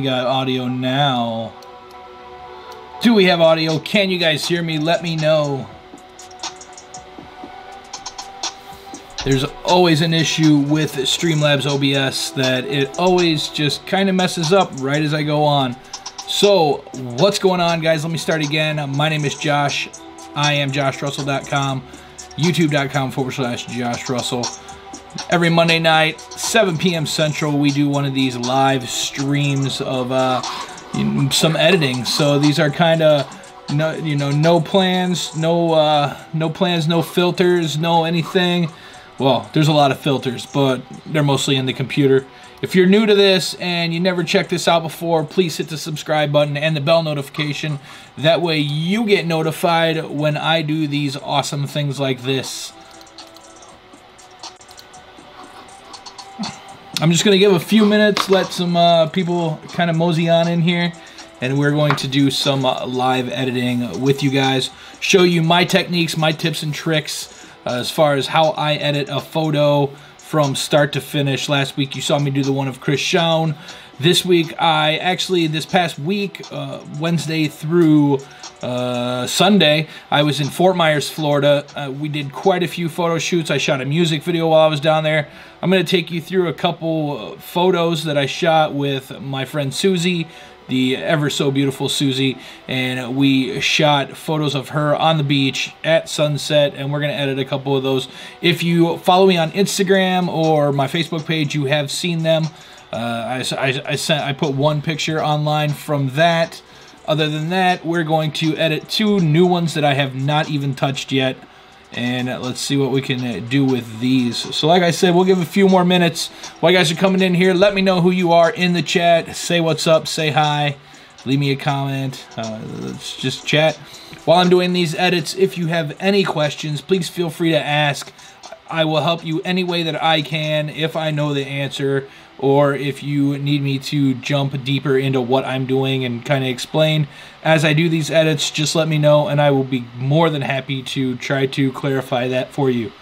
We got audio now. Do we have audio? Can you guys hear me? Let me know. There's always an issue with Streamlabs OBS that it always just kind of messes up right as I go on. So, what's going on, guys? Let me start again. My name is Josh. I am JoshRussell.com, YouTube.com/Josh Russell. Every Monday night, 7 p.m. Central, we do one of these live streams of some editing. So these are kind of no plans, no filters, no anything. Well, there's a lot of filters, but they're mostly in the computer. If you're new to this and you never checked this out before, please hit the subscribe button and the bell notification. That way you get notified when I do these awesome things like this. I'm just going to give a few minutes, let some people kind of mosey on in here, and we're going to do some live editing with you guys. Show you my techniques, my tips and tricks as far as how I edit a photo from start to finish. Last week you saw me do the one of Chris Schoen. This week, this past week, Wednesday through Sunday, I was in Fort Myers, Florida. We did quite a few photo shoots. I shot a music video while I was down there. I'm going to take you through a couple photos that I shot with my friend Susie, the ever so beautiful Susie, and we shot photos of her on the beach at sunset, and we're going to edit a couple of those. If you follow me on Instagram or my Facebook page, you have seen them. I put one picture online from that. Other than that, we're going to edit 2 new ones that I have not even touched yet, and let's see what we can do with these. So like I said, we'll give a few more minutes. While you guys are coming in here, let me know who you are in the chat. Say what's up, say hi, leave me a comment. Let's just chat. While I'm doing these edits, if you have any questions, please feel free to ask. I will help you any way that I can if I know the answer, or if you need me to jump deeper into what I'm doing and kind of explain as I do these edits, just let me know and I will be more than happy to try to clarify that for you.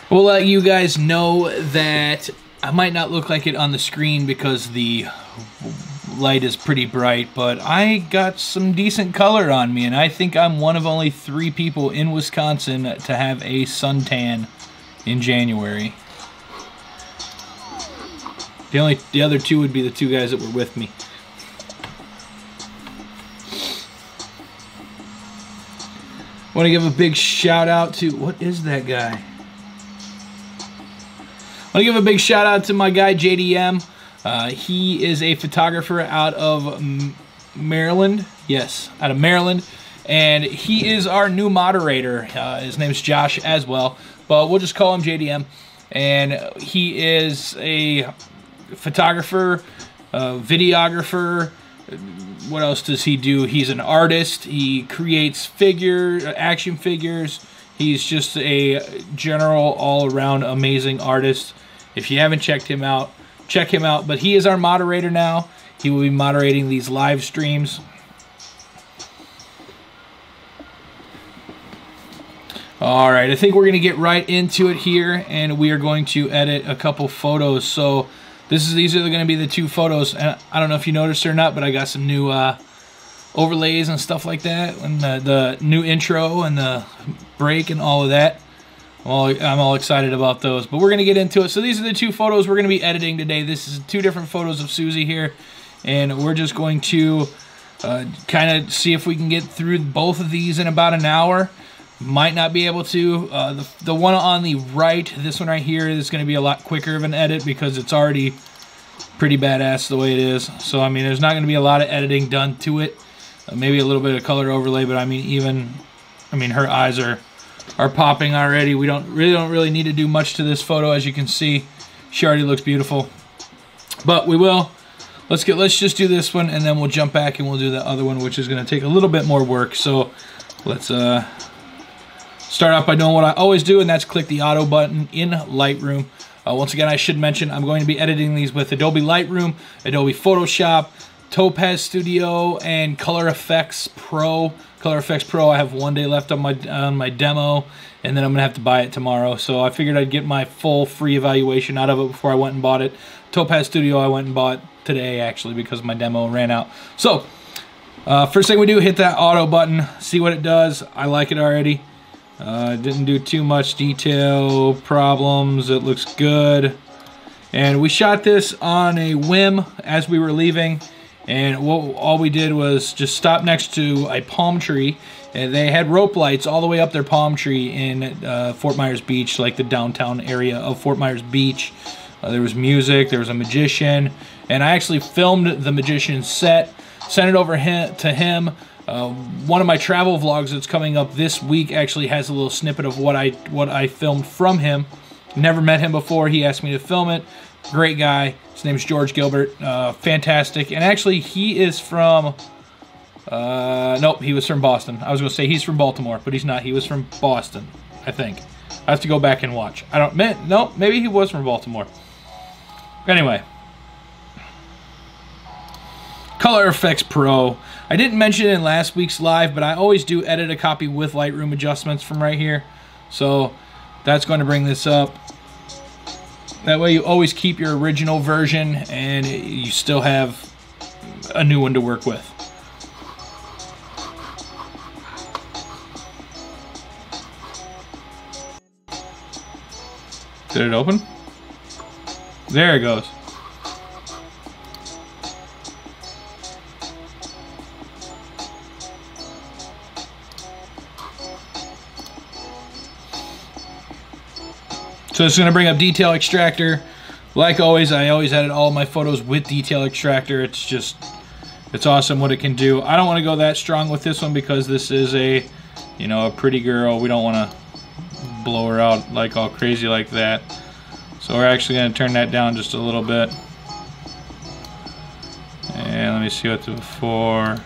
We'll let you guys know that I might not look like it on the screen because the light is pretty bright, but I got some decent color on me, and I think I'm one of only 3 people in Wisconsin to have a suntan in January. The other 2 would be the 2 guys that were with me. I want to give a big shout out to, what is that guy? I want to give a big shout out to my guy JDM. He is a photographer out of Maryland. Yes, out of Maryland. And he is our new moderator. His name's Josh as well, but we'll just call him JDM. And he is a photographer, videographer. What else does he do? He's an artist. He creates action figures. He's just a general, all-around amazing artist. If you haven't checked him out, check him out. But he is our moderator now. He will be moderating these live streams. All right, I think we're going to get right into it here, and we are going to edit a couple photos. So these are going to be the 2 photos. And I don't know if you noticed or not, but I got some new overlays and stuff like that, and the new intro and the break and all of that. I'm all excited about those, but we're going to get into it. So these are the 2 photos we're going to be editing today. This is 2 different photos of Susie here, and we're just going to kind of see if we can get through both of these in about an hour. Might not be able to. The one on the right, this one right here, is going to be a lot quicker of an edit because it's already pretty badass the way it is. So, I mean, there's not going to be a lot of editing done to it. Maybe a little bit of color overlay, but I mean, her eyes are popping already. We don't really need to do much to this photo. As you can see, she already looks beautiful. But we will. Let's just do this one, and then we'll jump back and we'll do the other one, which is going to take a little bit more work. So let's start off by doing what I always do, and that's click the auto button in Lightroom. Once again, I should mention I'm going to be editing these with Adobe Lightroom, Adobe Photoshop, Topaz Studio and Color Effects Pro. Color Effects Pro, I have 1 day left on my demo, and then I'm gonna have to buy it tomorrow. So I figured I'd get my full free evaluation out of it before I went and bought it. Topaz Studio I went and bought today, actually, because my demo ran out. So first thing we do, hit that auto button, see what it does. I like it already. Didn't do too much detail problems. It looks good. And we shot this on a whim as we were leaving. And all we did was just stop next to a palm tree. And they had rope lights all the way up their palm tree in Fort Myers Beach, like the downtown area of Fort Myers Beach. There was music, there was a magician. And I actually filmed the magician's set, sent it over to him. One of my travel vlogs that's coming up this week actually has a little snippet of what I filmed from him. Never met him before. He asked me to film it. Great guy. His name is George Gilbert. Fantastic. And actually, he is from... nope, he was from Boston. I was going to say he's from Baltimore, but he's not. He was from Boston, I think. I have to go back and watch. I don't... No, maybe he was from Baltimore. Anyway. Color Effects Pro. I didn't mention it in last week's live, but I always do edit a copy with Lightroom adjustments from right here. So that's going to bring this up. That way you always keep your original version and you still have a new one to work with. Did it open? There it goes. So it's going to bring up Detail Extractor. Like always, I always edit all my photos with Detail Extractor. It's awesome what it can do. I don't want to go that strong with this one because this is a pretty girl. We don't want to blow her out like all crazy like that. So we're actually going to turn that down just a little bit. And let me see what the before.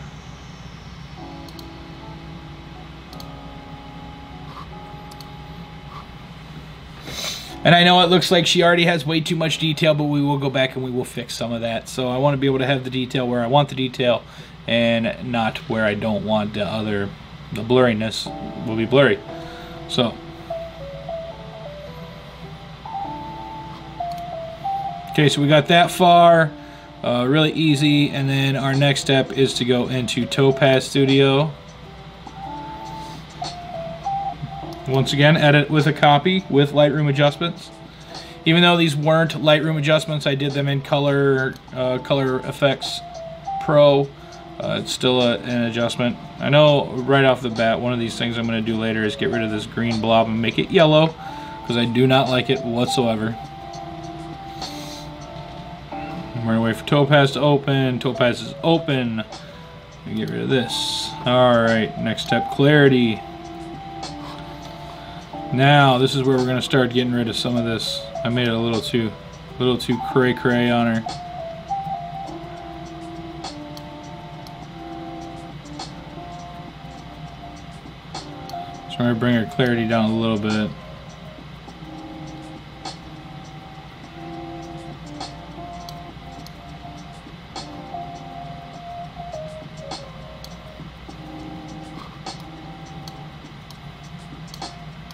And I know it looks like she already has way too much detail, but we will go back and we will fix some of that. So I want to be able to have the detail where I want the detail and not where I don't want the blurriness will be blurry. So. Okay, so we got that far. Really easy. And then our next step is to go into Topaz Studio. Once again, edit with a copy with Lightroom adjustments. Even though these weren't Lightroom adjustments, I did them in Color Effects Pro. It's still an adjustment. I know right off the bat, one of these things I'm going to do later is get rid of this green blob and make it yellow, because I do not like it whatsoever. We're going to wait for Topaz to open. Topaz is open. Get rid of this. Alright, next step, clarity. Now, this is where we're going to start getting rid of some of this. I made it a little too cray-cray on her. So I'm going to bring her clarity down a little bit.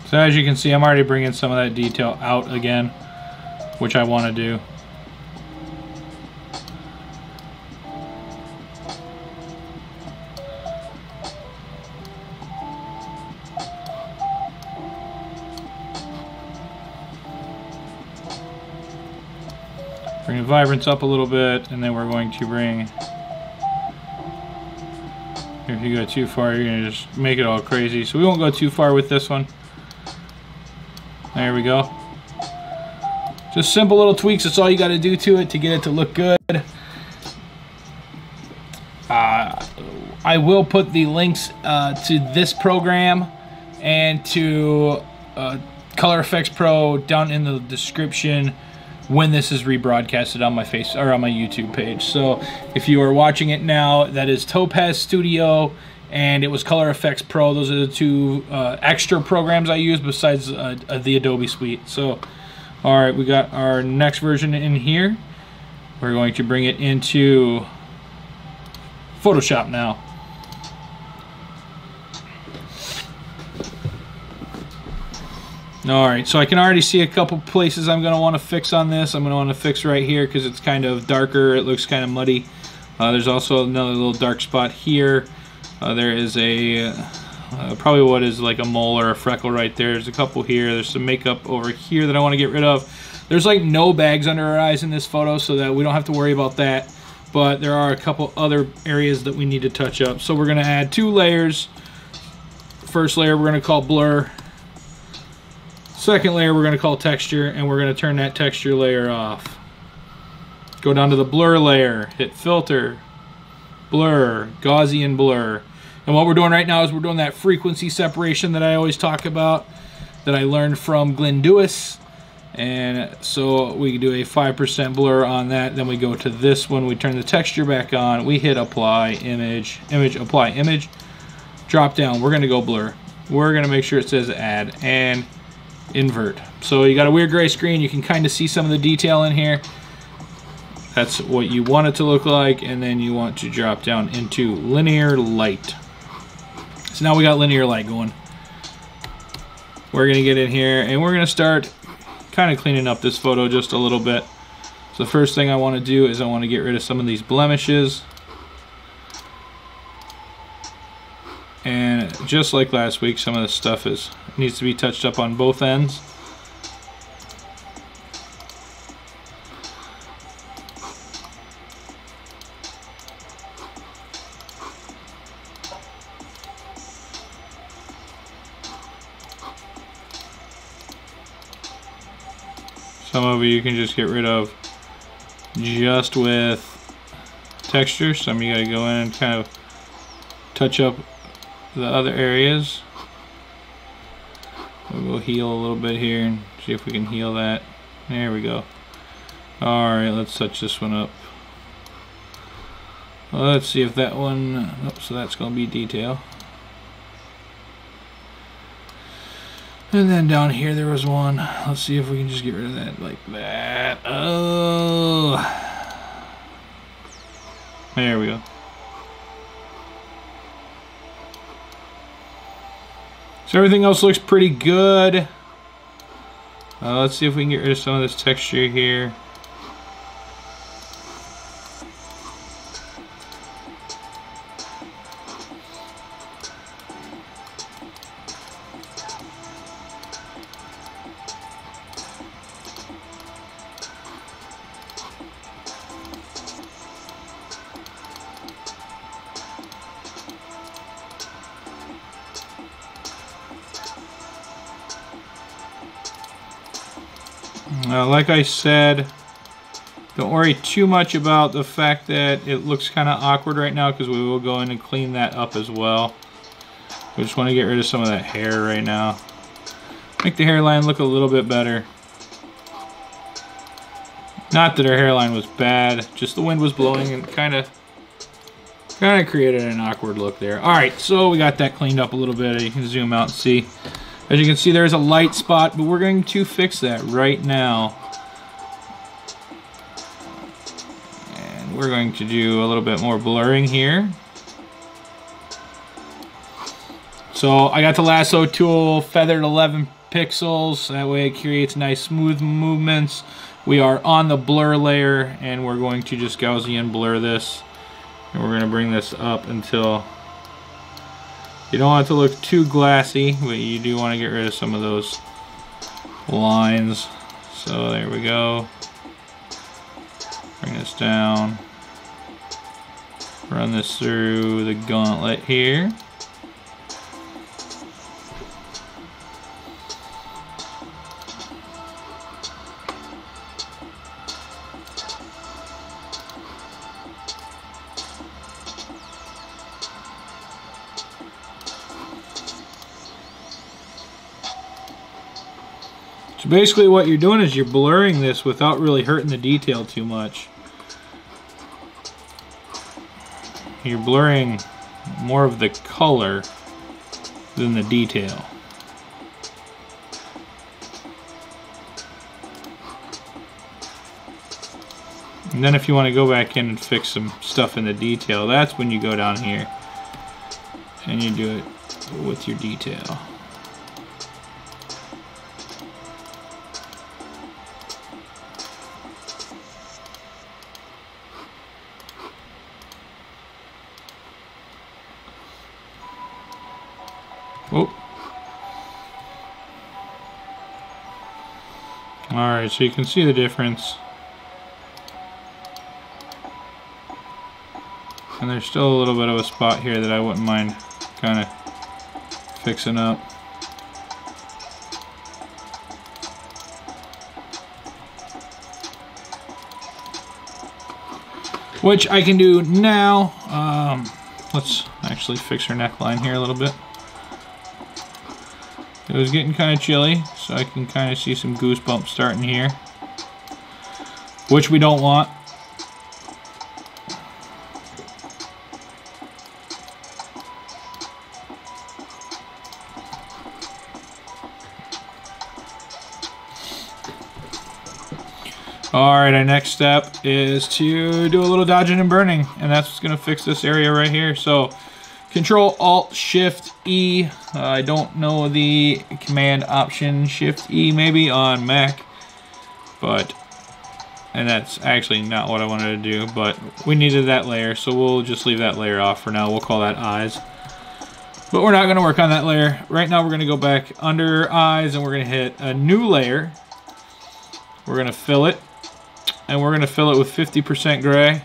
So as you can see, I'm already bringing some of that detail out again, which I want to do. Bring the vibrance up a little bit, and then we're going to bring... If you go too far, you're going to just make it all crazy. So we won't go too far with this one. There we go. Just simple little tweaks. That's all you got to do to it to get it to look good. I will put the links to this program and to Color Effects Pro down in the description when this is rebroadcasted on my on my YouTube page. So if you are watching it now, that is Topaz Studio and it was Color Effects Pro. Those are the two extra programs I use besides the Adobe Suite. So, all right, we got our next version in here. We're going to bring it into Photoshop now. Alright, so I can already see a couple places I'm going to want to fix on this. I'm going to want to fix right here because it's kind of darker. It looks kind of muddy. There's also another little dark spot here. There is a probably what is like a mole or a freckle right there. There's a couple here. There's some makeup over here that I want to get rid of. There's like no bags under our eyes in this photo, so that we don't have to worry about that. But there are a couple other areas that we need to touch up. So we're going to add 2 layers. First layer we're going to call blur. Second layer we're going to call texture, and we're going to turn that texture layer off. Go down to the blur layer, hit filter, blur, Gaussian blur. And what we're doing right now is we're doing that frequency separation that I always talk about, that I learned from Glenn Dewis. And so we do a 5% blur on that. Then we go to this one, we turn the texture back on, we hit apply, image, apply, image, drop down. We're going to go blur. We're going to make sure it says add and invert. So you got a weird gray screen. You can kind of see some of the detail in here. That's what you want it to look like, and then you want to drop down into linear light. So now we got linear light going. We're gonna get in here and we're gonna start kind of cleaning up this photo just a little bit. So the first thing I want to do is I want to get rid of some of these blemishes. And just like last week, some of this stuff needs to be touched up on both ends. Some of you can just get rid of just with texture. Some of you gotta go in and kind of touch up the other areas. We'll go heal a little bit here and see if we can heal that. There we go. Alright, let's touch this one up. Well, let's see if that one, oh, so that's going to be detail. And then down here there was one. Let's see if we can just get rid of that like that. Oh, there we go. So everything else looks pretty good. Let's see if we can get rid of some of this texture here. Like I said, don't worry too much about the fact that it looks kind of awkward right now, because we will go in and clean that up as well. We just want to get rid of some of that hair right now. Make the hairline look a little bit better. Not that her hairline was bad, just the wind was blowing and kind of created an awkward look there. Alright, so we got that cleaned up a little bit. You can zoom out and see. As you can see, there's a light spot, but we're going to fix that right now. And we're going to do a little bit more blurring here. So I got the lasso tool feathered 11 pixels. That way it creates nice smooth movements. We are on the blur layer, and we're going to just Gaussian blur this. And we're going to bring this up until... You don't want it to look too glassy, but you do want to get rid of some of those lines. So there we go. Bring this down. Run this through the gauntlet here. So basically what you're doing is you're blurring this without really hurting the detail too much. You're blurring more of the color than the detail. And then if you want to go back in and fix some stuff in the detail, that's when you go down here and you do it with your detail. Oh. Alright, so you can see the difference. And there's still a little bit of a spot here that I wouldn't mind kind of fixing up. Which I can do now. Let's actually fix her neckline here a little bit. It was getting kind of chilly, so I can kind of see some goosebumps starting here, which we don't want. Alright, our next step is to do a little dodging and burning, and that's what's going to fix this area right here. So, Control Alt Shift E. I don't know the command option. Shift E maybe on Mac, and that's actually not what I wanted to do, but we needed that layer, so we'll just leave that layer off for now. We'll call that eyes. But we're not going to work on that layer. Right now we're going to go back under eyes and we're going to hit a new layer. We're going to fill it, and we're going to fill it with 50% gray.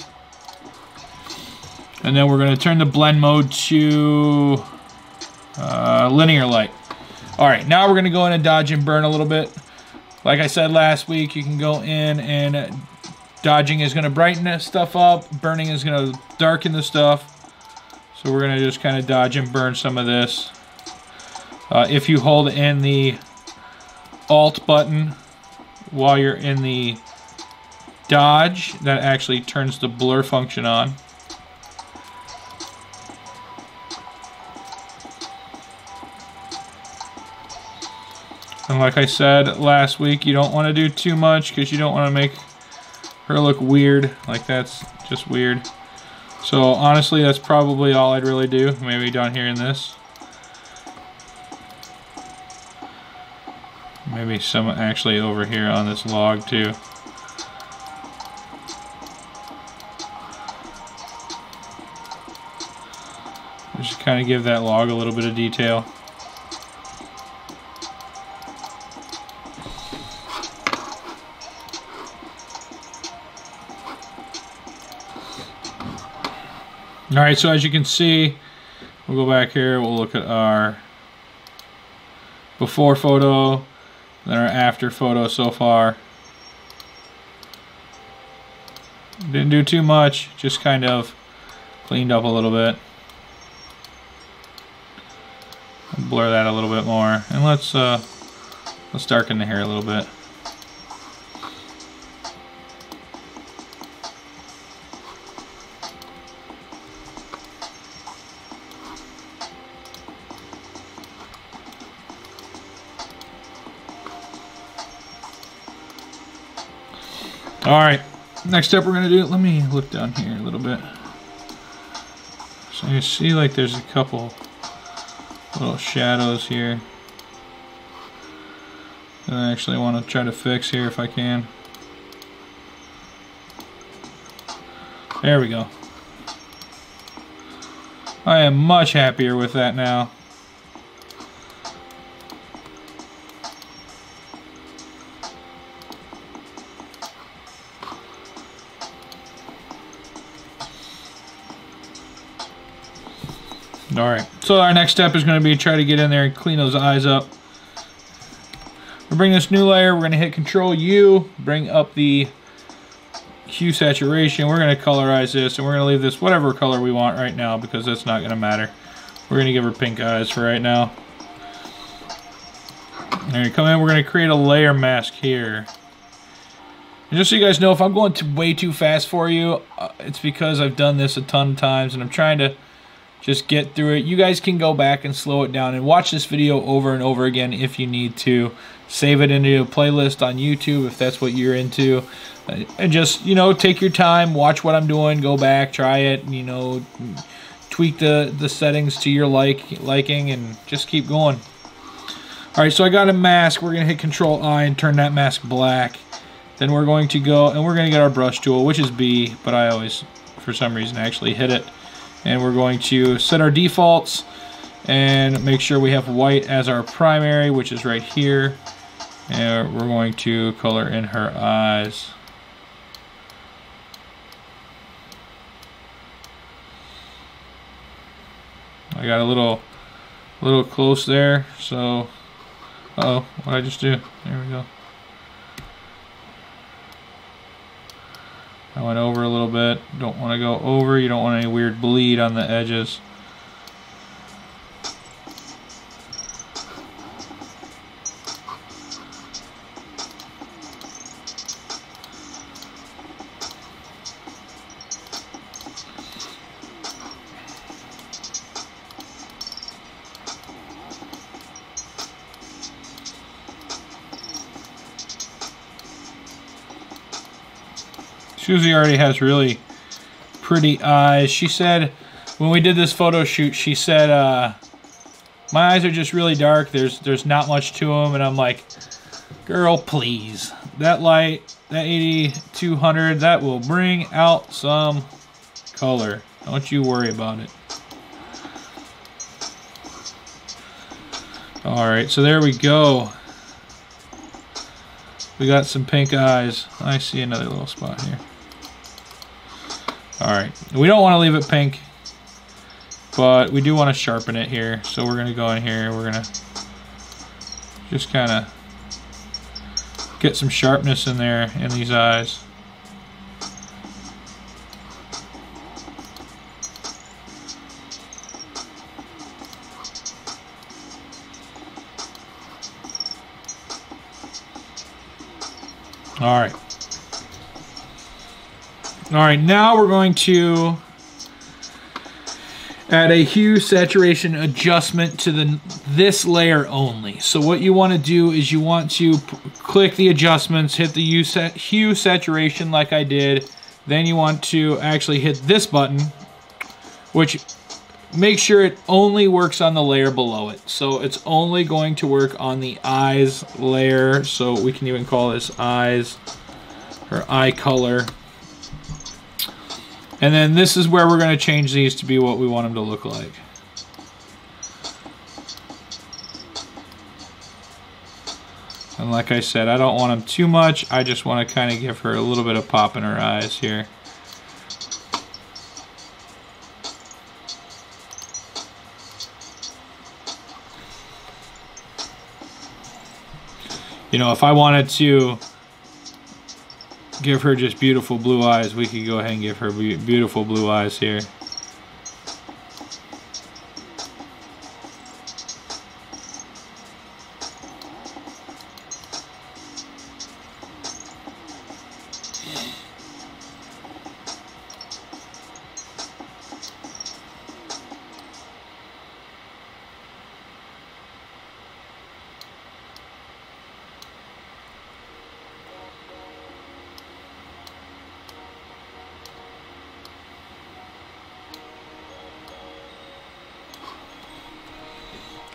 And then we're going to turn the blend mode to linear light. Alright, now we're going to go in and dodge and burn a little bit. Like I said last week, you can go in and dodging is going to brighten stuff up. Burning is going to darken the stuff. So we're going to just kind of dodge and burn some of this. If you hold in the Alt button while you're in the dodge, that actually turns the blur function on. And like I said last week, you don't want to do too much because you don't want to make her look weird. Like, that's just weird. So honestly, that's probably all I'd really do. Maybe down here in this. Maybe some actually over here on this log too. Just kind of give that log a little bit of detail. Alright, so as you can see, we'll go back here, we'll look at our before photo, then our after photo so far. Didn't do too much, just kind of cleaned up a little bit. Blur that a little bit more, and let's darken the hair a little bit. Alright, next step we're going to do, let me look down here a little bit. So you see like there's a couple little shadows here that I actually want to try to fix here if I can. There we go. I am much happier with that now. Alright, so our next step is going to be try to get in there and clean those eyes up. We'll bring this new layer, we're going to hit Control U, bring up the hue saturation. We're going to colorize this, and we're going to leave this whatever color we want right now because that's not going to matter. We're going to give her pink eyes for right now. There you come in, we're going to create a layer mask here. And just so you guys know, if I'm going way too fast for you, it's because I've done this a ton of times and I'm trying to Just get through it. You guys can go back and slow it down and watch this video over and over again if you need to. Save it into a playlist on YouTube if that's what you're into. And just, you know, take your time, watch what I'm doing, go back, try it, you know, tweak the settings to your liking, and just keep going. Alright, so I got a mask. We're going to hit Control-I and turn that mask black. Then we're going to go, and we're going to get our brush tool, which is B, but I always, for some reason, actually hit it. And we're going to set our defaults and make sure we have white as our primary, which is right here. And we're going to color in her eyes. I got a little close there, so uh-oh, what did I just do? There we go. I went over a little bit. Don't want to go over. You don't want any weird bleed on the edges. Susie already has really pretty eyes. She said, when we did this photo shoot, she said, my eyes are just really dark. There's not much to them. And I'm like, girl, please. That light, that AD200, that will bring out some color. Don't you worry about it. Alright, so there we go. We got some pink eyes. I see another little spot here. Alright, we don't want to leave it pink, but we do want to sharpen it here. So we're going to go in here, we're going to just kind of get some sharpness in there in these eyes. Alright. Alright, now we're going to add a hue saturation adjustment to this layer only. So what you want to do is you want to click the adjustments, hit the hue saturation like I did. Then you want to actually hit this button, which make sure it only works on the layer below it. So it's only going to work on the eyes layer. So we can even call this eyes or eye color. And then this is where we're going to change these to be what we want them to look like. And like I said, I don't want them too much. I just want to kind of give her a little bit of pop in her eyes here. You know, if I wanted to give her just beautiful blue eyes, we could go ahead and give her beautiful blue eyes here.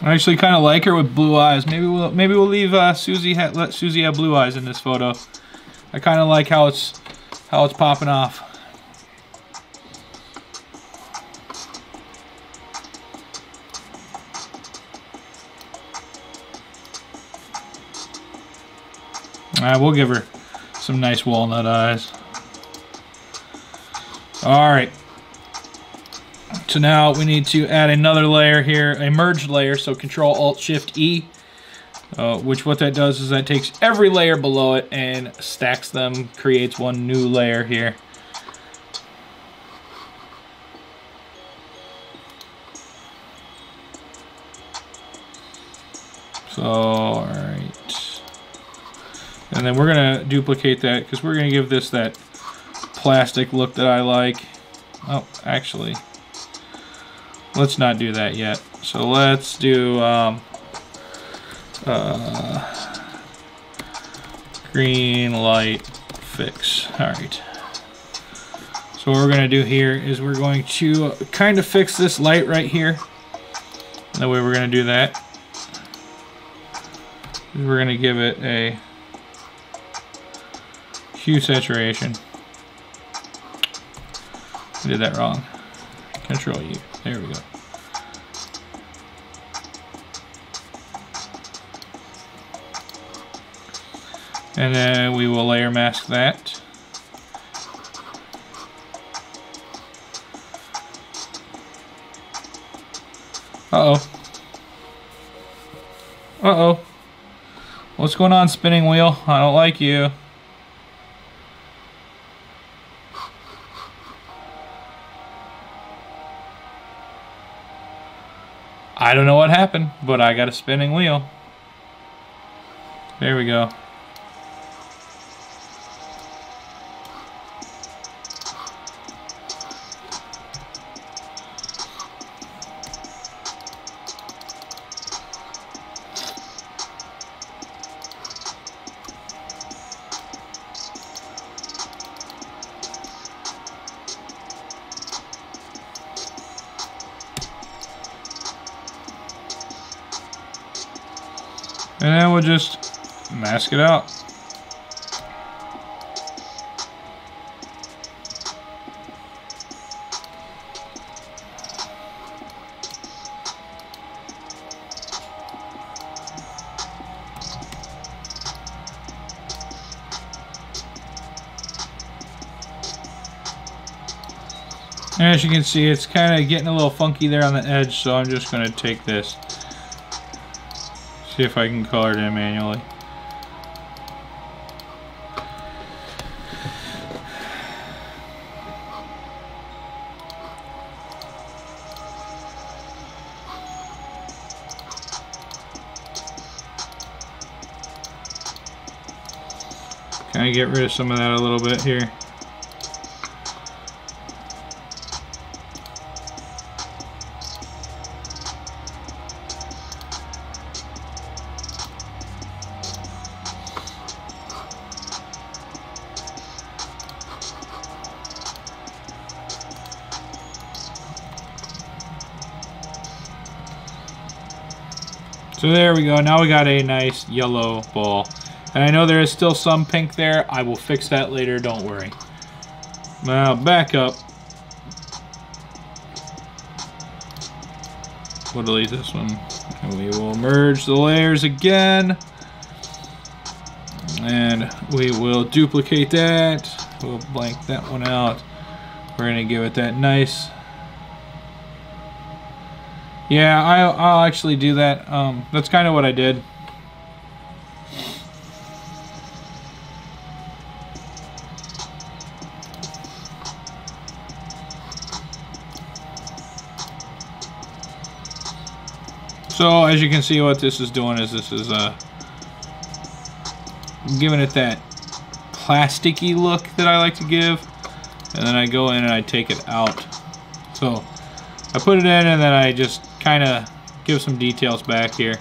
I actually kind of like her with blue eyes. Maybe we'll leave let Susie have blue eyes in this photo. I kind of like how it's popping off. Alright, we'll give her some nice walnut eyes. Alright. So now we need to add another layer here, a merged layer, so Control-Alt-Shift-E, which what that does is that takes every layer below it and stacks them, creates one new layer here. So, alright. And then we're going to duplicate that because we're going to give this that plastic look that I like. Oh, actually, let's not do that yet. So let's do green light fix. All right. So what we're going to do here is we're going to kind of fix this light right here. The way we're going to do that is we're going to give it a hue saturation. I did that wrong. Control U. There we go. And then we will layer mask that. Uh-oh. Uh-oh. What's going on, spinning wheel? I don't like you. I don't know what happened, but I got a spinning wheel. There we go. And then we'll just mask it out. And as you can see, it's kind of getting a little funky there on the edge, so I'm just going to take this. See if I can color it in manually. Kind of get rid of some of that a little bit here. So there we go. Now we got a nice yellow ball. And I know there is still some pink there. I will fix that later, don't worry. Now back up. We'll delete this one. And we will merge the layers again. And we will duplicate that. We'll blank that one out. We're going to give it that nice. Yeah, I'll actually do that. That's kind of what I did. So as you can see, what this is doing is this is giving it that plasticky look that I like to give, and then I go in and I take it out. So I put it in and then I just kind of give some details back here.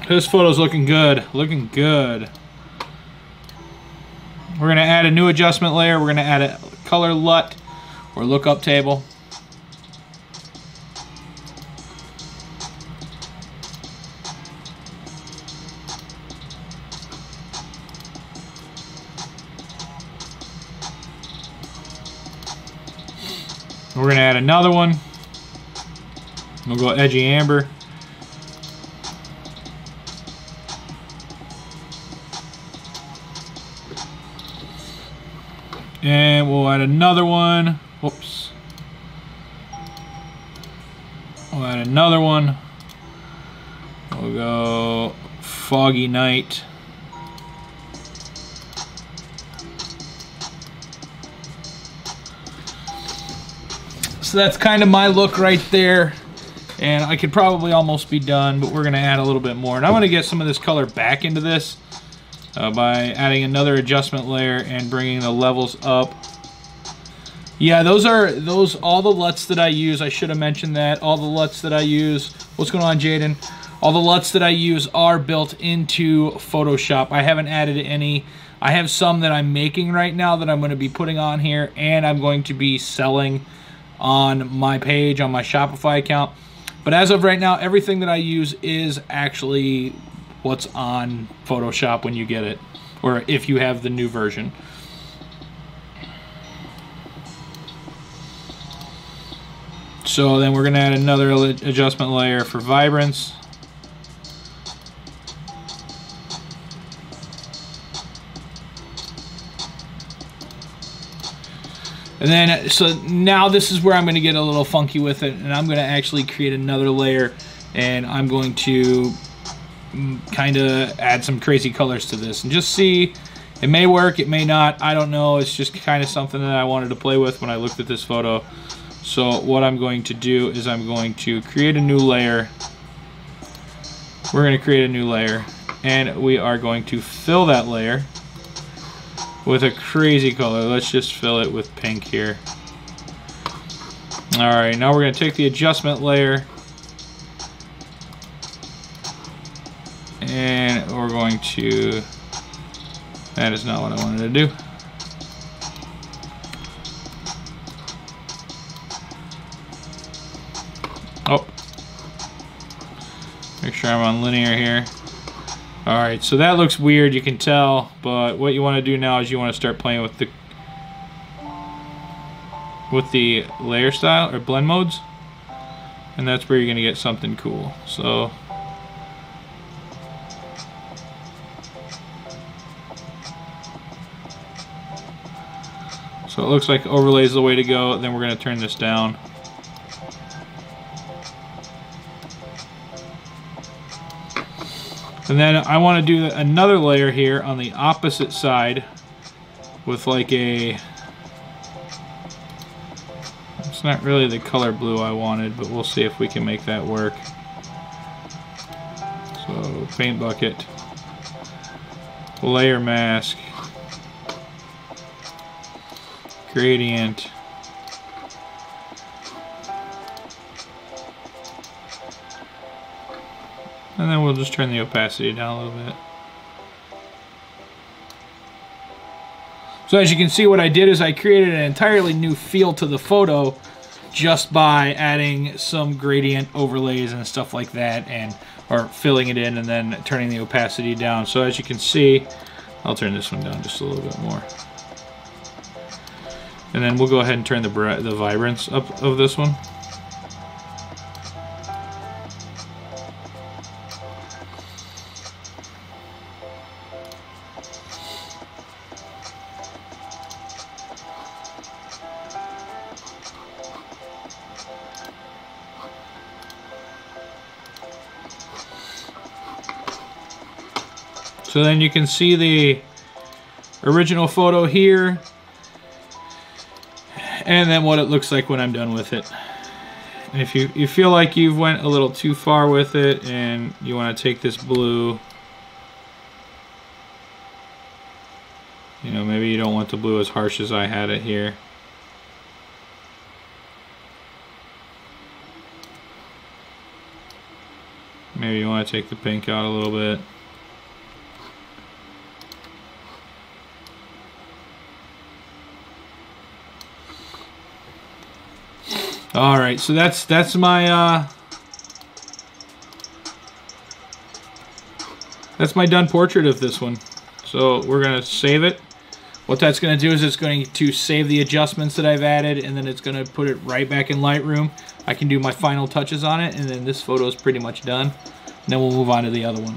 This photo's looking good, looking good. We're going to add a new adjustment layer. We're going to add a color LUT or lookup table. We're going to add another one. We'll go edgy amber. And we'll add another one. Whoops. We'll add another one. We'll go foggy night. So that's kind of my look right there. And I could probably almost be done, but we're going to add a little bit more. And I'm going to get some of this color back into this by adding another adjustment layer and bringing the levels up. Yeah, all the LUTs that I use. I should have mentioned that. All the LUTs that I use. What's going on, Jaden? All the LUTs that I use are built into Photoshop. I haven't added any. I have some that I'm making right now that I'm going to be putting on here, and I'm going to be selling on my page, on my Shopify account. But as of right now, everything that I use is actually what's on Photoshop when you get it, or if you have the new version. So then we're going to add another adjustment layer for vibrance. And then, so now this is where I'm going to get a little funky with it, and I'm going to actually create another layer, and I'm going to kind of add some crazy colors to this and just see. It may work, it may not, I don't know. It's just kind of something that I wanted to play with when I looked at this photo. So what I'm going to do is I'm going to create a new layer. We're going to create a new layer, and we are going to fill that layer with a crazy color. Let's just fill it with pink here. Alright, now we're going to take the adjustment layer and we're going to... That is not what I wanted to do. Oh. Make sure I'm on linear here. Alright, so that looks weird, you can tell, but what you want to do now is you want to start playing with the layer style, or blend modes, and that's where you're going to get something cool. So it looks like overlay is the way to go. Then we're going to turn this down. And then I want to do another layer here on the opposite side with like a... It's not really the color blue I wanted, but we'll see if we can make that work. So, paint bucket, layer mask, gradient, and then we'll just turn the opacity down a little bit. So as you can see, what I did is I created an entirely new feel to the photo just by adding some gradient overlays and stuff like that, or filling it in and then turning the opacity down. So as you can see, I'll turn this one down just a little bit more. And then we'll go ahead and turn the vibrance up of this one. So then you can see the original photo here, and then what it looks like when I'm done with it. And if you feel like you've went a little too far with it and you want to take this blue, you know, maybe you don't want the blue as harsh as I had it here. Maybe you want to take the pink out a little bit. All right, so that's my done portrait of this one. So we're gonna save it. What that's gonna do is it's going to save the adjustments that I've added, and then it's gonna put it right back in Lightroom. I can do my final touches on it, and then this photo is pretty much done. And then we'll move on to the other one.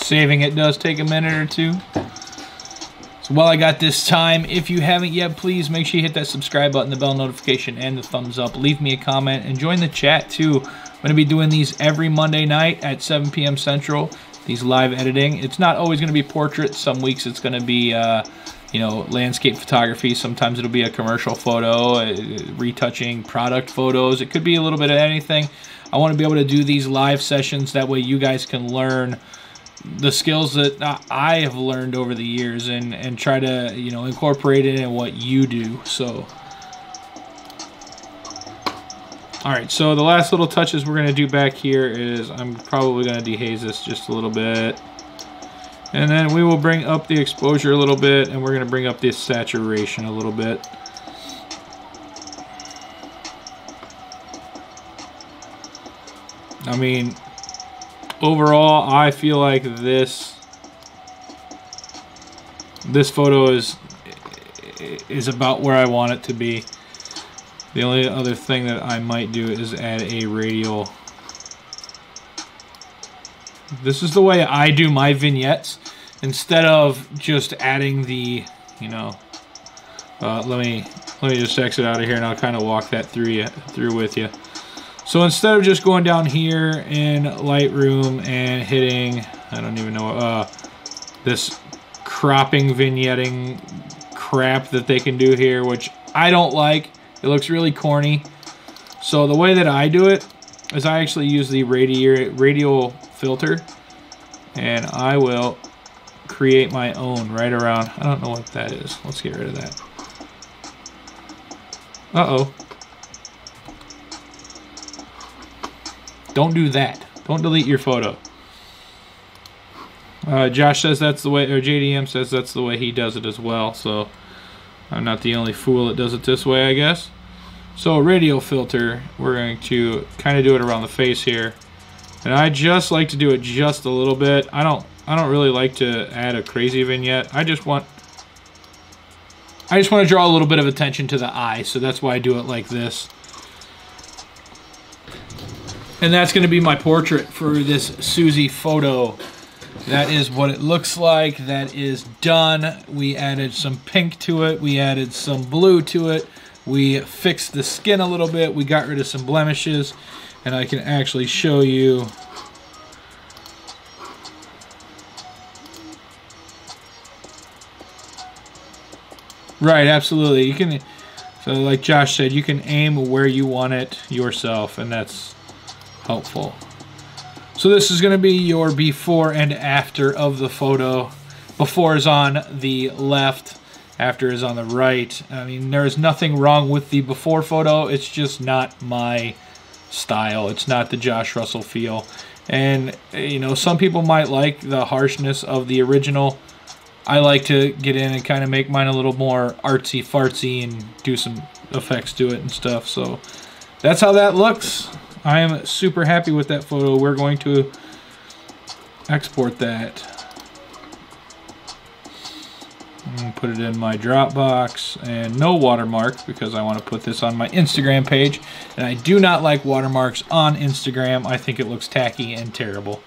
Saving it does take a minute or two. So while I got this time, if you haven't yet, please make sure you hit that subscribe button, the bell notification, and the thumbs up. Leave me a comment and join the chat too. I'm going to be doing these every Monday night at 7 p.m. Central, these live editing. It's not always going to be portraits. Some weeks it's going to be, you know, landscape photography. Sometimes it'll be a commercial photo, retouching product photos. It could be a little bit of anything. I want to be able to do these live sessions. That way you guys can learn the skills that I have learned over the years and try to, you know, incorporate it in what you do. So, all right, so the last little touches we're going to do back here is I'm probably going to dehaze this just a little bit. And then we will bring up the exposure a little bit, and we're going to bring up the saturation a little bit. I mean, overall, I feel like this photo is about where I want it to be. The only other thing that I might do is add a radial. This is the way I do my vignettes. Instead of just adding the, you know, let me just exit out of here and I'll kind of walk that through with you. So instead of just going down here in Lightroom and hitting, I don't even know, this cropping vignetting crap that they can do here, which I don't like. It looks really corny. So the way that I do it is I actually use the radial filter, and I will create my own right around. I don't know what that is. Let's get rid of that. Uh-oh. Don't do that. Don't delete your photo. Josh says that's the way, or JDM says that's the way he does it as well, so I'm not the only fool that does it this way, I guess. So radial filter, we're going to kind of do it around the face here. And I just like to do it just a little bit. I don't really like to add a crazy vignette. I just want to draw a little bit of attention to the eye, so that's why I do it like this. And that's going to be my portrait for this Susie photo. That is what it looks like. That is done. We added some pink to it. We added some blue to it. We fixed the skin a little bit. We got rid of some blemishes. And I can actually show you. Right, absolutely. You can, so like Josh said, you can aim where you want it yourself, and that's helpful. So this is going to be your before and after of the photo. Before is on the left, after is on the right. I mean, there is nothing wrong with the before photo. It's just not my style. It's not the Josh Russell feel. And, you know, some people might like the harshness of the original. I like to get in and kind of make mine a little more artsy-fartsy and do some effects to it and stuff. So that's how that looks. I am super happy with that photo. We're going to export that. And put it in my Dropbox, and no watermark because I want to put this on my Instagram page. And I do not like watermarks on Instagram. I think it looks tacky and terrible.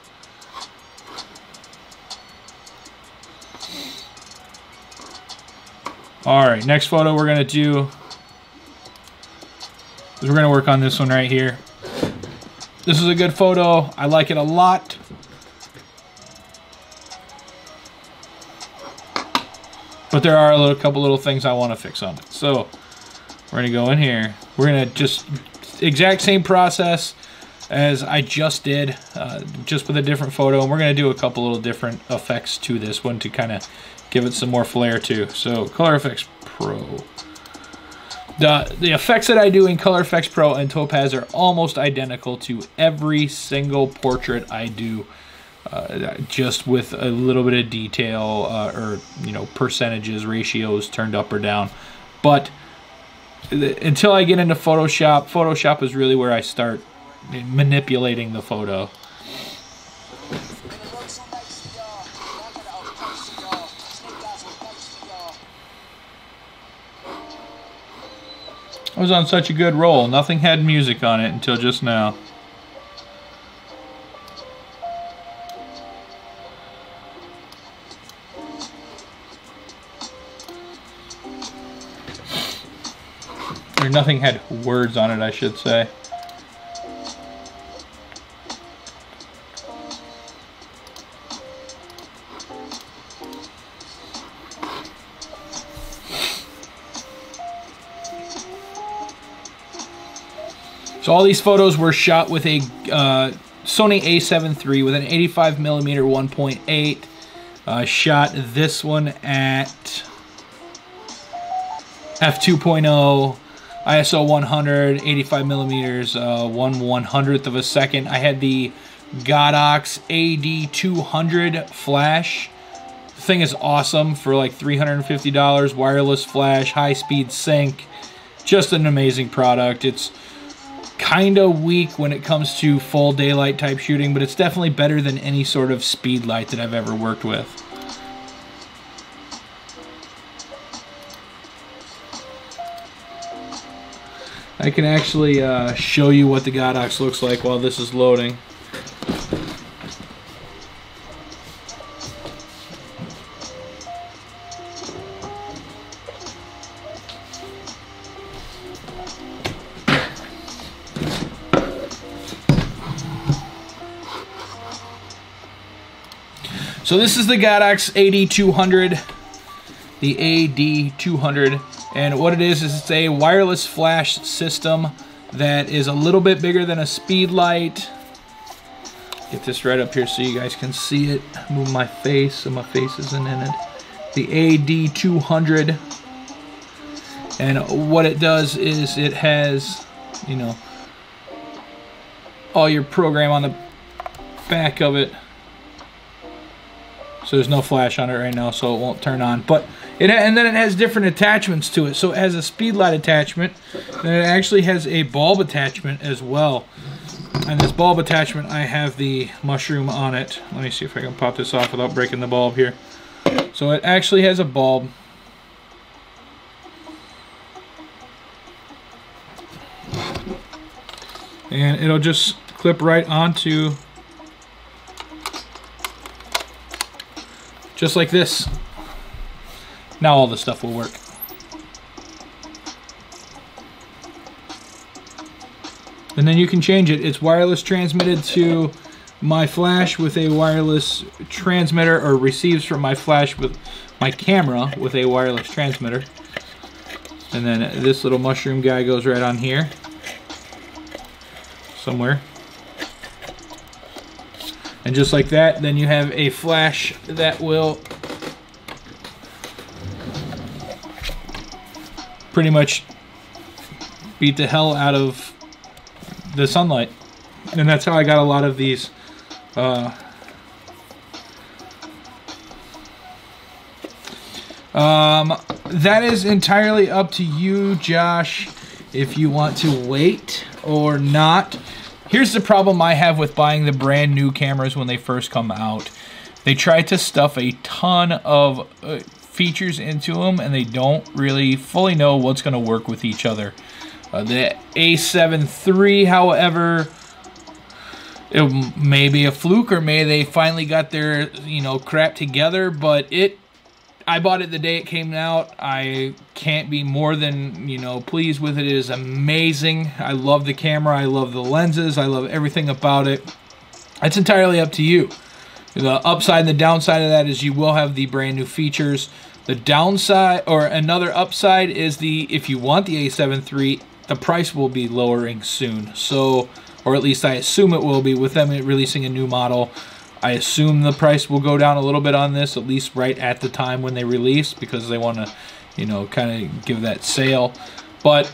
Alright, next photo we're going to do is we're going to work on this one right here. This is a good photo. I like it a lot. But there are a couple little things I want to fix on it. So we're going to go in here. We're going to just exact same process as I just did, just with a different photo. And we're going to do a couple little different effects to this one to kind of give it some more flair too. So Color Effects Pro. The effects that I do in Color Effects Pro and Topaz are almost identical to every single portrait I do, just with a little bit of detail or, you know, percentages, ratios turned up or down. But until I get into Photoshop, Photoshop is really where I start manipulating the photo. I was on such a good roll. Nothing had music on it until just now. or nothing had words on it, I should say. So all these photos were shot with a Sony A7 III with an 85mm 1.8. Shot this one at f2.0, ISO 100, 85mm, 1/100th of a second. I had the Godox AD200 flash. The thing is awesome for like $350. Wireless flash, high-speed sync. Just an amazing product. It's kind of weak when it comes to full daylight type shooting, but it's definitely better than any sort of speed light that I've ever worked with. I can actually show you what the Godox looks like while this is loading. So this is the Godox AD200, the AD200, and what it is it's a wireless flash system that is a little bit bigger than a speed light. Get this right up here so you guys can see it. Move my face so my face isn't in it. The AD200, and what it does is it has, you know, all your program on the back of it. So there's no flash on it right now, so it won't turn on. But and then it has different attachments to it. So it has a speed light attachment, and it actually has a bulb attachment as well. And this bulb attachment, I have the mushroom on it. Let me see if I can pop this off without breaking the bulb here. So it actually has a bulb. And it'll just clip right onto, just like this. Now all the stuff will work. And then you can change it. It's wireless transmitted to my flash with a wireless transmitter, or receives from my flash with my camera with a wireless transmitter. And then this little mushroom guy goes right on here somewhere. And just like that, then you have a flash that will pretty much beat the hell out of the sunlight. And that's how I got a lot of these that is entirely up to you, Josh, if you want to wait or not. Here's the problem I have with buying the brand new cameras when they first come out. They try to stuff a ton of features into them, and they don't really fully know what's going to work with each other. The A7 III, however, it may be a fluke, or may they finally got their, you know, crap together, but I bought it the day it came out. I can't be more than, you know, pleased with it. It is amazing. I love the camera. I love the lenses. I love everything about it. It's entirely up to you. The upside and the downside of that is you will have the brand new features. The downside, or another upside, is if you want the A7 III, the price will be lowering soon. So, or at least I assume it will be, with them releasing a new model. I assume the price will go down a little bit on this, at least right at the time when they release, because they want to, you know, kind of give that sale. But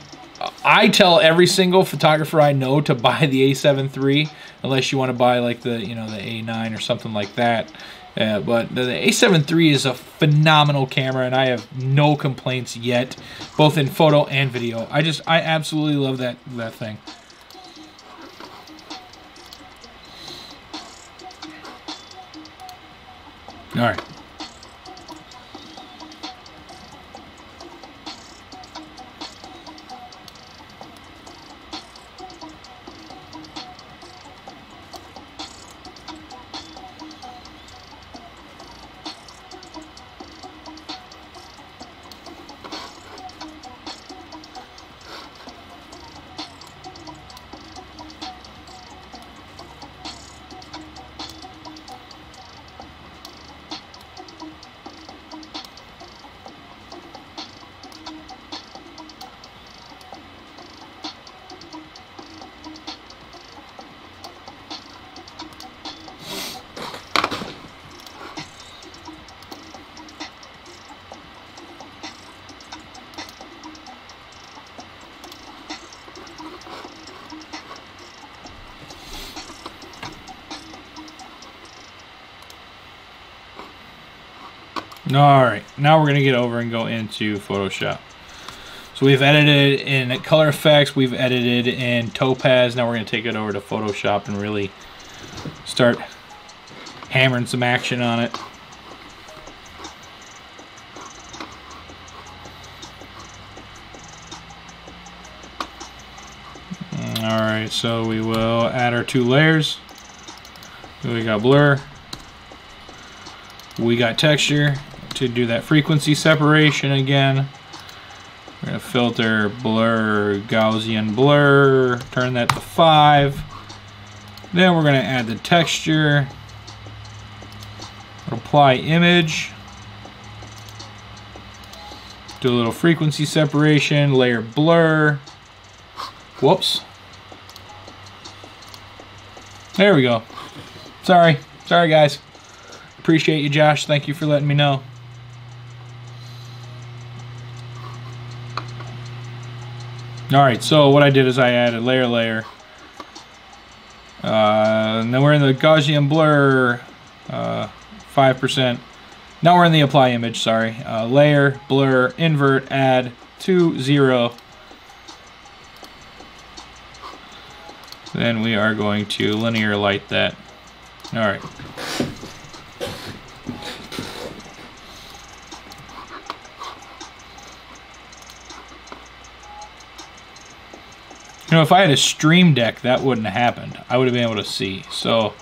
I tell every single photographer I know to buy the A7 III, unless you want to buy like the, you know, the A9 or something like that. But the A7 III is a phenomenal camera, and I have no complaints yet, both in photo and video. I absolutely love that thing. All right. Alright, now we're going to get over and go into Photoshop. So we've edited in color effects, we've edited in Topaz, now we're going to take it over to Photoshop and really start hammering some action on it. Alright, so we will add our 2 layers. We got blur. We got texture to do that frequency separation again. We're going to filter, blur, Gaussian blur, turn that to 5. Then we're going to add the texture. Apply image. Do a little frequency separation, layer blur. Whoops. There we go. Sorry guys. Appreciate you, Josh. Thank you for letting me know. Alright, so what I did is I added layer. And then we're in the Gaussian blur 5%. Now we're in the apply image, sorry. Layer, blur, invert, add to 0. Then we are going to linear light that. Alright. You know, if I had a Stream Deck, that wouldn't have happened. I would have been able to see. So,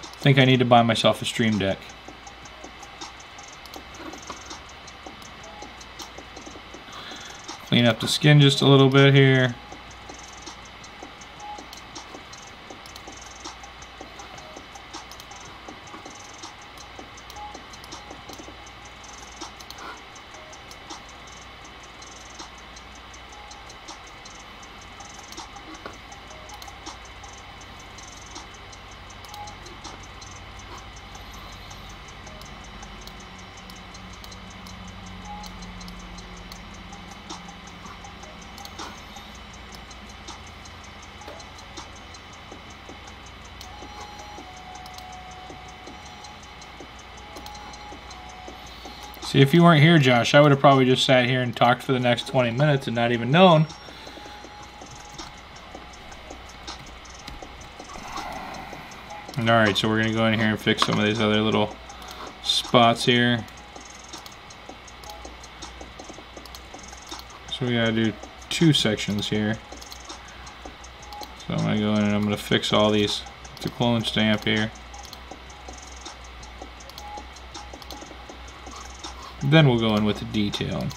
I think I need to buy myself a Stream Deck. Clean up the skin just a little bit here. See, if you weren't here, Josh, I would have probably just sat here and talked for the next 20 minutes and not even known. Alright, so we're going to go in here and fix some of these other little spots here. So we got to do 2 sections here. So I'm going to go in and I'm going to fix all these to clone stamp here. Then we'll go in with the detail and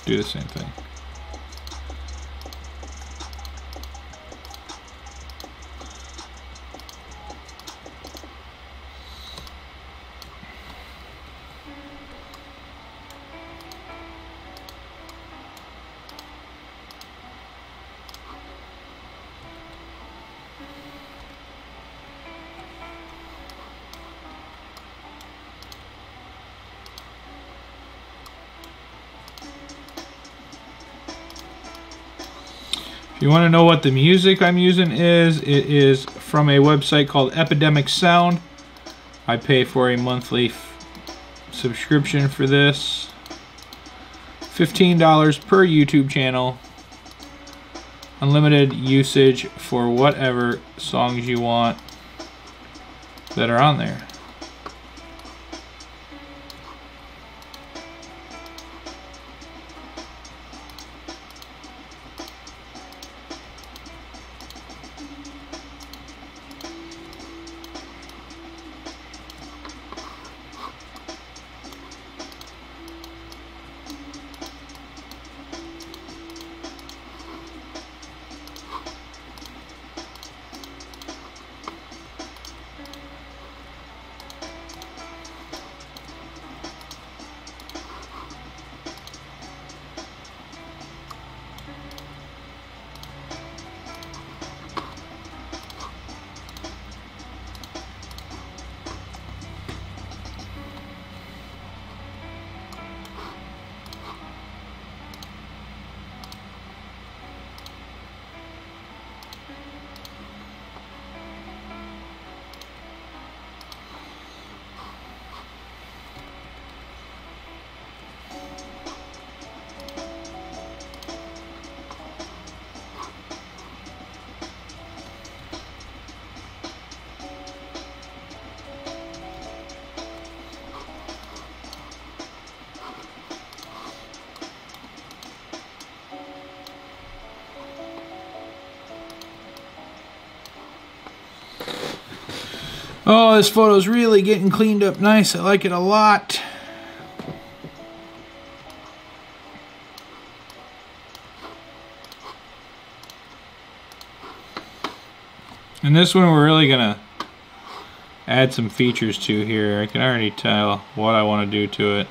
do the same thing. If you want to know what the music I'm using is, it is from a website called Epidemic Sound. I pay for a monthly subscription for this. $15 per YouTube channel. Unlimited usage for whatever songs you want that are on there. Oh, this photo's really getting cleaned up nice. I like it a lot. And this one we're really gonna add some features to here. I can already tell what I want to do to it.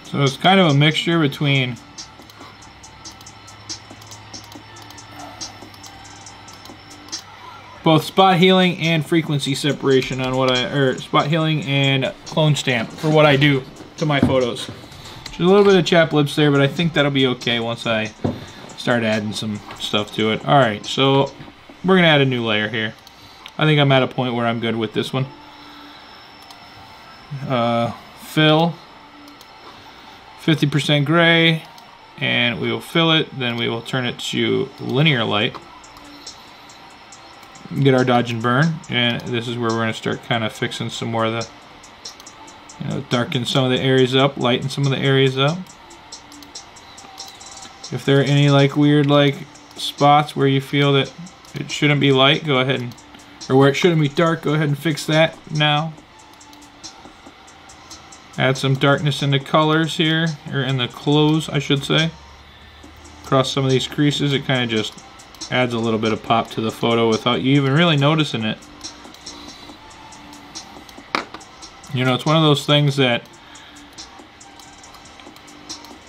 So it's kind of a mixture between both spot healing and frequency separation on what spot healing and clone stamp for what I do to my photos. There's a little bit of chapped lips there, but I think that'll be okay once I start adding some stuff to it. Alright, so we're gonna add a new layer here. I think I'm at a point where I'm good with this one. Fill 50% gray, and we will fill it, then we will turn it to linear light. Get our dodge and burn, and this is where we're going to start kind of fixing some more of the, you know, darken some of the areas up, lighten some of the areas up. If there are any like weird like spots where you feel that it shouldn't be light, go ahead and, or where it shouldn't be dark, go ahead and fix that now. Add some darkness in the colors here, or in the clothes, I should say. Across some of these creases, it kind of just adds a little bit of pop to the photo without you even really noticing it. You know, it's one of those things that,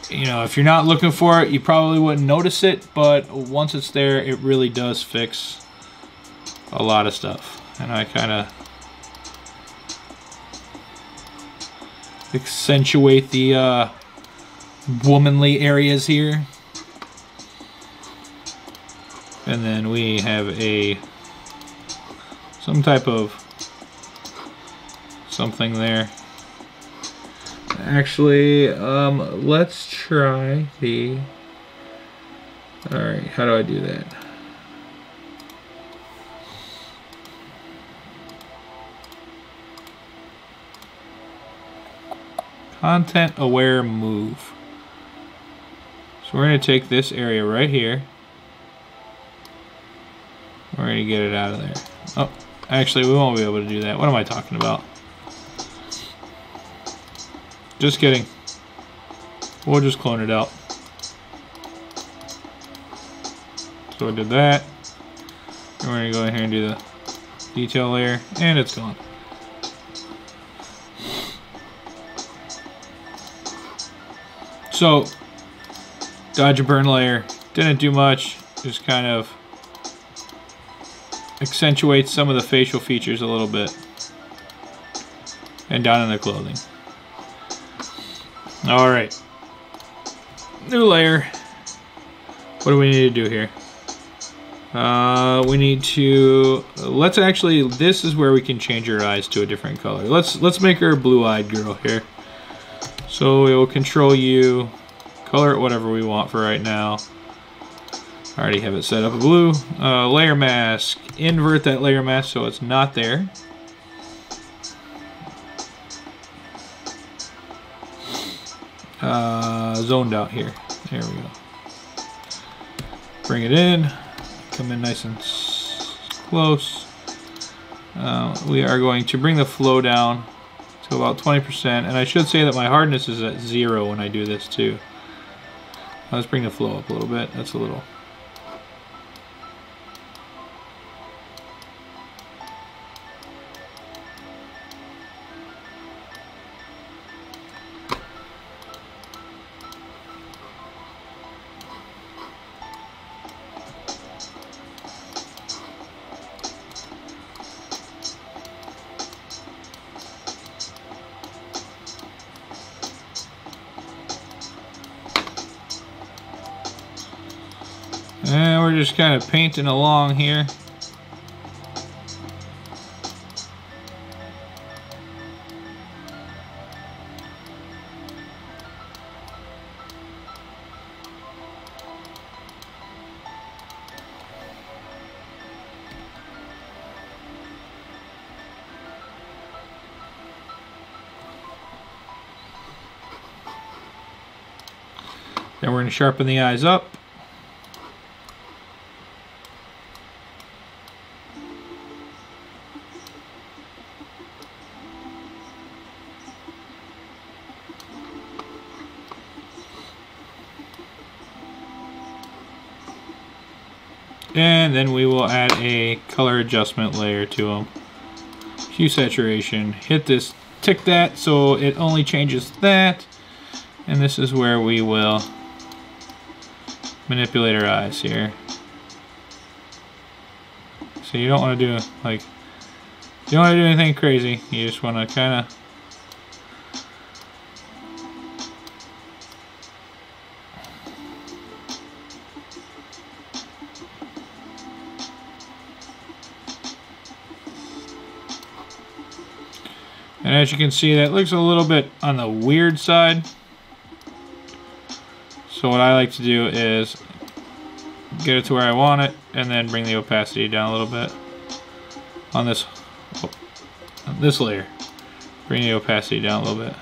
you know, if you're not looking for it, you probably wouldn't notice it, but once it's there, it really does fix a lot of stuff. And I kind of accentuate the womanly areas here. And then we have some type of something there. Actually, let's try the, alright, how do I do that? Content aware move. So we're going to take this area right here. We're going to get it out of there. Oh, actually we won't be able to do that. What am I talking about? Just kidding. We'll just clone it out. So I did that. And we're going to go in here and do the detail layer, and it's gone. So, dodge and burn layer didn't do much, just kind of accentuates some of the facial features a little bit, and down in the clothing. Alright, new layer. What do we need to do here? We need to, let's actually, this is where we can change her eyes to a different color. Let's make her a blue-eyed girl here. So we will control U, color it whatever we want for right now. I already have it set up a blue. Layer mask, invert that layer mask so it's not there. Zoned out here. There we go. Bring it in. Come in nice and close. We are going to bring the flow down to about 20%, and I should say that my hardness is at 0 when I do this too. Let's bring the flow up a little bit. That's a little. we're just kind of painting along here. Then we're going to sharpen the eyes up. And then we will add a color adjustment layer to them. Hue saturation. Hit this, tick that so it only changes that. And this is where we will manipulate our eyes here. So you don't want to do like, you don't want to do anything crazy. You just want to kind of and as you can see, that looks a little bit on the weird side. So what I like to do is get it to where I want it and then bring the opacity down a little bit on this layer. Bring the opacity down a little bit.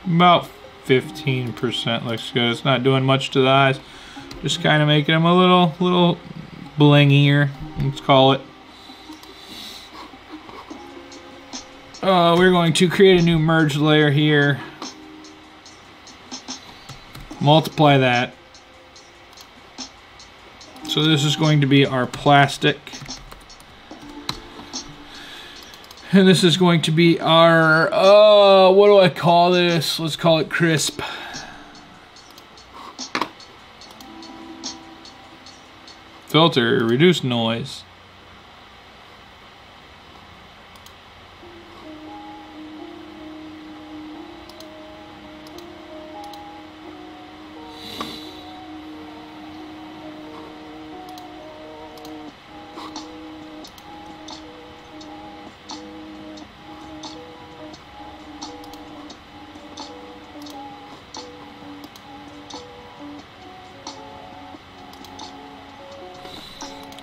About 15% looks good. It's not doing much to the eyes. Just kind of making them a little blingier, let's call it. We're going to create a new merge layer here. Multiply that. So this is going to be our plastic. And this is going to be our, what do I call this? Let's call it crisp. Filter, reduce noise.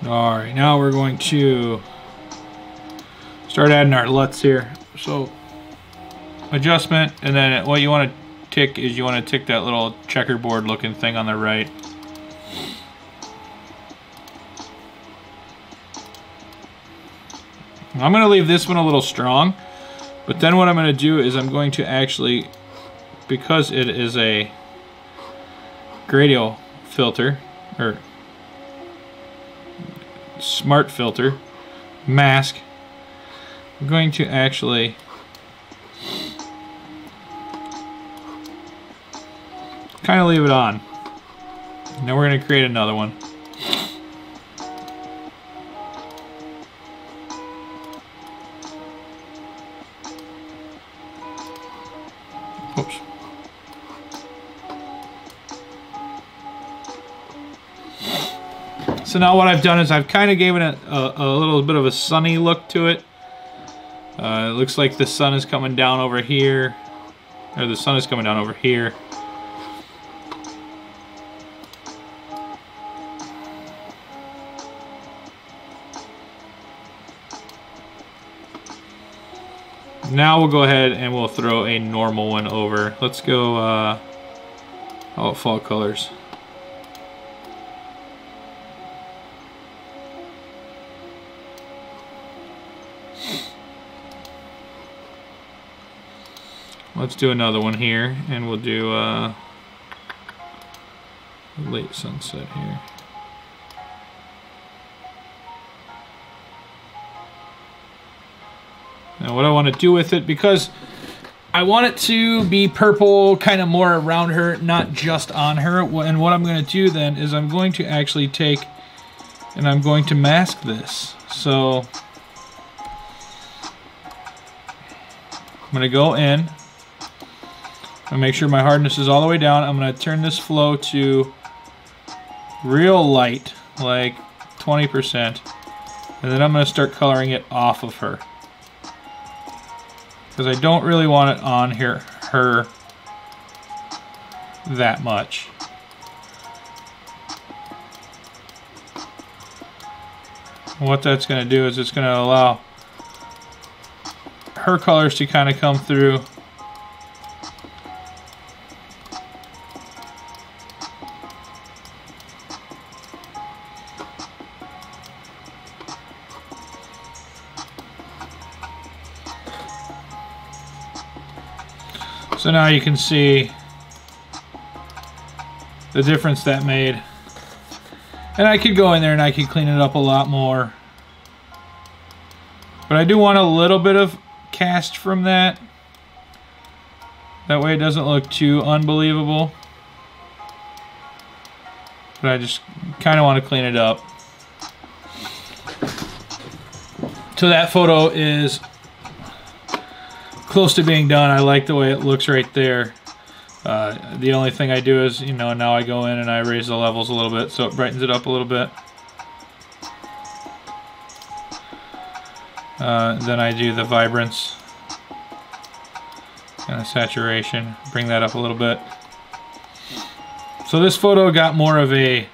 Alright, now we're going to start adding our LUTs here. So, adjustment, and then what you want to tick is you want to tick that little checkerboard looking thing on the right. I'm going to leave this one a little strong, but then what I'm going to do is I'm going to actually, because it is a gradient filter, or smart filter mask, I'm going to actually kind of leave it on. Now we're going to create another one. Oops. So now what I've done is I've kind of given it a little bit of a sunny look to it. It looks like the sun is coming down over here, or the sun is coming down over here. Now we'll go ahead and we'll throw a normal one over. Let's go fall colors. Let's do another one here, and we'll do late sunset here. And what I want to do with it, because I want it to be purple kind of more around her, not just on her. And what I'm going to do then is I'm going to actually take and I'm going to mask this. So I'm going to go in and make sure my hardness is all the way down. I'm going to turn this flow to real light, like 20%. And then I'm going to start coloring it off of her, because I don't really want it on her that much. What that's going to do is it's going to allow her colors to kind of come through. So now you can see the difference that made. And I could go in there and I could clean it up a lot more. But I do want a little bit of cast from that. That way it doesn't look too unbelievable. But I just kind of want to clean it up. So that photo is close to being done. I like the way it looks right there. The only thing I do is, you know, now I go in and I raise the levels a little bit so it brightens it up a little bit. Then I do the vibrance and the saturation, bring that up a little bit. So this photo got more of a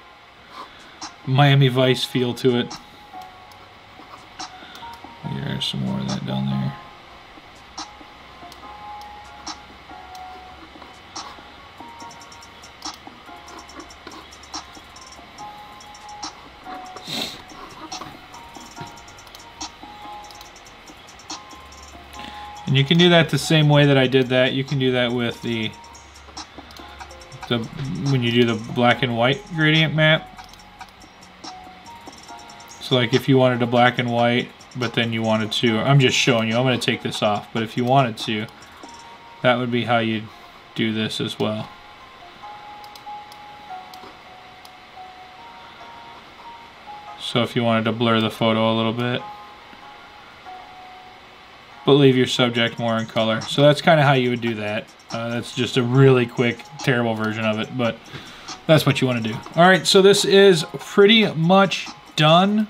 Miami Vice feel to it. There's some more of that down there. And you can do that the same way that I did that. You can do that with the when you do the black and white gradient map. So like if you wanted a black and white, but then you wanted to, I'm just showing you, I'm going to take this off, but if you wanted to, that would be how you'd do this as well. So if you wanted to blur the photo a little bit, but leave your subject more in color. So that's kind of how you would do that. That's just a really quick, terrible version of it, but that's what you want to do. All right, so this is pretty much done.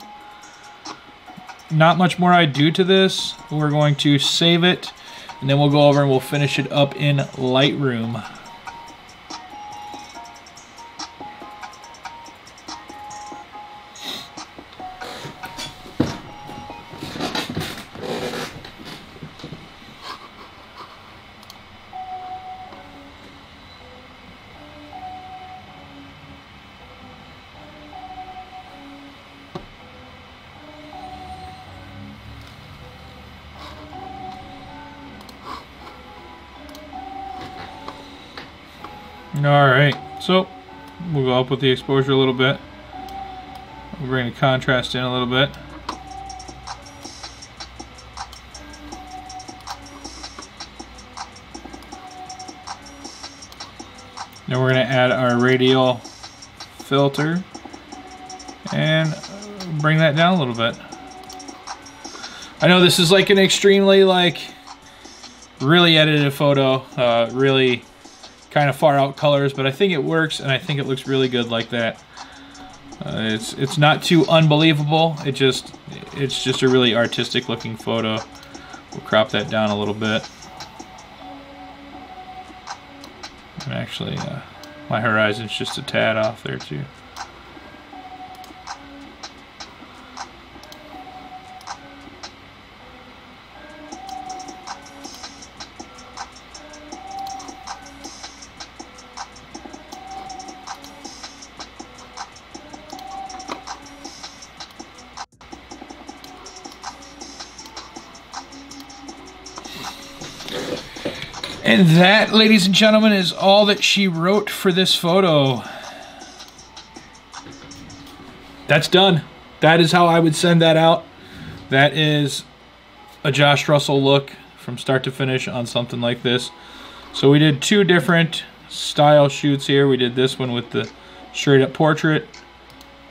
Not much more I do to this. We're going to save it, and then we'll go over and we'll finish it up in Lightroom. Alright, so we'll go up with the exposure a little bit. We'll bring the contrast in a little bit. Then we're going to add our radial filter and bring that down a little bit. I know this is like an extremely really edited photo, really kind of far out colors, but I think it works and I think it looks really good like that. It's not too unbelievable. It's just a really artistic looking photo. We'll crop that down a little bit. And actually, my horizon's just a tad off there too. And that, ladies and gentlemen, is all that she wrote for this photo. That's done. That is how I would send that out. That is a Josh Russell look from start to finish on something like this. So we did 2 different style shoots here. We did this one with the straight up portrait,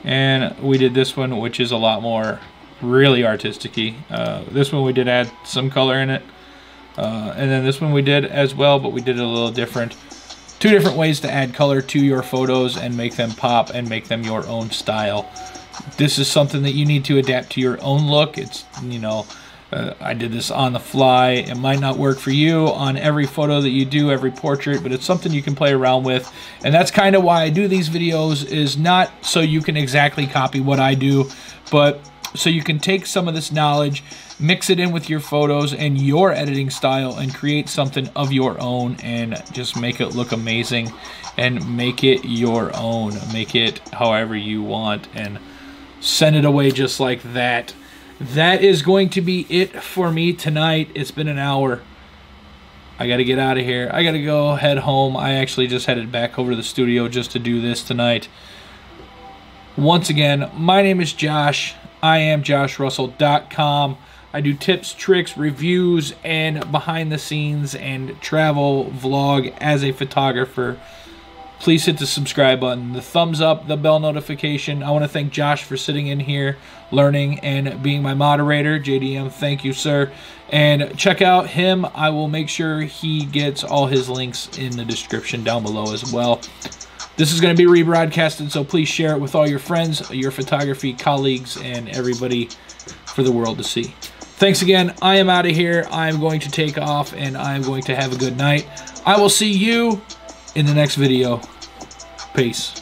and we did this one which is a lot more really artistic-y. This one we did add some color in it, and then this one we did as well, but we did it a little different. 2 different ways to add color to your photos and make them pop and make them your own style. This is something that you need to adapt to your own look. It's, you know, I did this on the fly. It might not work for you on every photo that you do, every portrait, but it's something you can play around with. And that's kind of why I do these videos, is not so you can exactly copy what I do, but so you can take some of this knowledge, mix it in with your photos and your editing style, and create something of your own and just make it look amazing and make it your own. Make it however you want and send it away just like that. That is going to be it for me tonight. It's been an hour. I got to get out of here. I got to go head home. I actually just headed back over to the studio just to do this tonight. Once again, my name is Josh. I am JoshRussell.com. I do tips, tricks, reviews, and behind the scenes and travel vlog as a photographer. Please hit the subscribe button, the thumbs up, the bell notification. I want to thank Josh for sitting in here, learning, and being my moderator. JDM, thank you, sir. And check out him. I will make sure he gets all his links in the description down below as well. This is going to be rebroadcasted, so please share it with all your friends, your photography colleagues, and everybody for the world to see. Thanks again. I am out of here. I'm going to take off, and I'm going to have a good night. I will see you in the next video. Peace.